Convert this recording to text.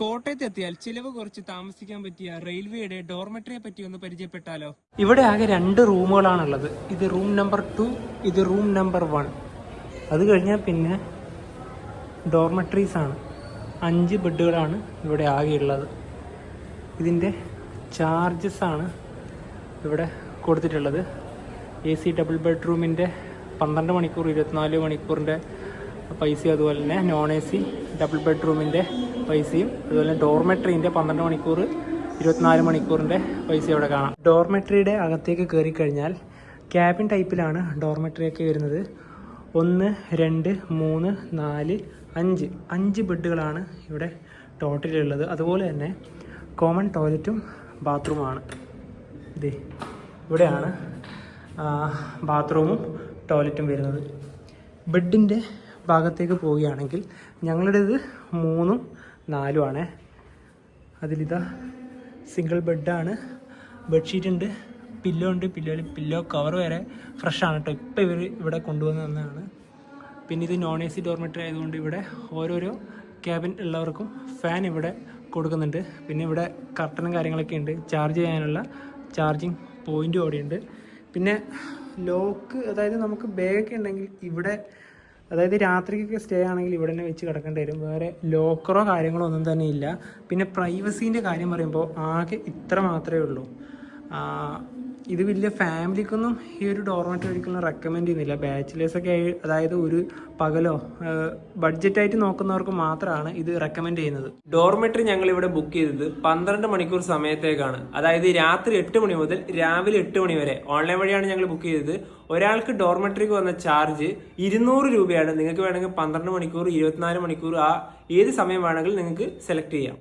കോട്ടയത്ത് എത്തിയാൽ ചിലവ് കുറച്ച് താമസിക്കാൻ പറ്റിയ റെയിൽവേയുടെ ഡോർമെട്രിയെ പറ്റി ഒന്ന് പരിചയപ്പെട്ടാലോ? ഇവിടെ ആകെ 2 റൂമുകളാണുള്ളത്. ഇത് റൂം നമ്പർ 2, ഇത് റൂം നമ്പർ 1. അത് കഴിഞ്ഞാൽ പിന്നെ ഡോർമെട്രീസ് ആണ്. 5 ബെഡുകളാണ് ഇവിടെ ആകെയുള്ളത്. ഇതിൻ്റെ ചാർജസ് ആണ് ഇവിടെ കൊടുത്തിട്ടുള്ളത്. AC ഡബിൾ ബെഡ്റൂമിൻ്റെ 12 മണിക്കൂർ 24 മണിക്കൂറിൻ്റെ പൈസയും, അതുപോലെ തന്നെ നോൺ AC ഡബിൾ ബെഡ്റൂമിൻ്റെ പൈസയും, അതുപോലെ തന്നെ ഡോർമെട്രീൻ്റെ 12 മണിക്കൂർ 24 മണിക്കൂറിൻ്റെ പൈസയും ഇവിടെ കാണാം. ഡോർമെട്രിയുടെ അകത്തേക്ക് കയറി കഴിഞ്ഞാൽ ക്യാബിൻ ടൈപ്പിലാണ് ഡോർമെട്രിയൊക്കെ വരുന്നത്. 1, 2, 3, 4, 5 ബെഡുകളാണ് ഇവിടെ ടോട്ടലുള്ളത്. അതുപോലെ തന്നെ കോമൺ ടോയ്ലറ്റും ബാത്റൂമാണ്. ഇതേ ഇവിടെയാണ് ബാത്റൂമും ടോയ്ലറ്റും വരുന്നത്. ബെഡിൻ്റെ ഭാഗത്തേക്ക് പോവുകയാണെങ്കിൽ ഞങ്ങളുടേത് 3ഉം 4ഉം ആണ്. അതിലിതാ സിംഗിൾ ബെഡാണ്, ബെഡ്ഷീറ്റ് ഉണ്ട്, പില്ലോ ഉണ്ട്. പില്ലോ കവർ വരെ ഫ്രഷാണ് കേട്ടോ. ഇപ്പോൾ ഇവർ ഇവിടെ കൊണ്ടുവന്ന് തന്നതാണ്. പിന്നെ ഇത് നോൺ AC ഡോർമെറ്ററി ആയതുകൊണ്ട് ഇവിടെ ഓരോരോ ക്യാബിൻ ഉള്ളവർക്കും ഫാൻ ഇവിടെ കൊടുക്കുന്നുണ്ട്. പിന്നെ ഇവിടെ കർട്ടനും കാര്യങ്ങളൊക്കെ ഉണ്ട്. ചാർജ് ചെയ്യാനുള്ള ചാർജിങ് പോയിൻറ്റും അവിടെയുണ്ട്. പിന്നെ ലോക്ക്, അതായത് നമുക്ക് ബാഗൊക്കെ ഉണ്ടെങ്കിൽ ഇവിടെ, അതായത് രാത്രിക്കൊക്കെ സ്റ്റേ ആണെങ്കിൽ ഇവിടെ തന്നെ വെച്ച് കിടക്കേണ്ടി വരും. വേറെ ലോക്കറോ കാര്യങ്ങളോ ഒന്നും തന്നെ ഇല്ല. പിന്നെ പ്രൈവസീൻ്റെ കാര്യം പറയുമ്പോൾ ആകെ ഇത്ര മാത്രമേ ഉള്ളൂ. ഇത് വലിയ ഫാമിലിക്കൊന്നും ഈ ഒരു ഡോർമെറ്ററി ഒരിക്കലും റെക്കമെൻഡ് ചെയ്യുന്നില്ല. ബാച്ചിലേഴ്സൊക്കെ അതായത് ഒരു പകലോ ബഡ്ജറ്റായിട്ട് നോക്കുന്നവർക്ക് മാത്രമാണ് ഇത് റെക്കമെൻഡ് ചെയ്യുന്നത്. ഡോർമെറ്ററി ഞങ്ങൾ ഇവിടെ ബുക്ക് ചെയ്തത് 12 മണിക്കൂർ സമയത്തേക്കാണ്. അതായത് രാത്രി 8 മണി മുതൽ രാവിലെ 8 മണി വരെ ഓൺലൈൻ വഴിയാണ് ഞങ്ങൾ ബുക്ക് ചെയ്തത്. ഒരാൾക്ക് ഡോർമെറ്ററിക്ക് വന്ന ചാർജ് 200 രൂപയാണ്. നിങ്ങൾക്ക് വേണമെങ്കിൽ 12 മണിക്കൂർ 24 മണിക്കൂർ ഏത് സമയം വേണമെങ്കിലും നിങ്ങൾക്ക് സെലക്ട് ചെയ്യാം.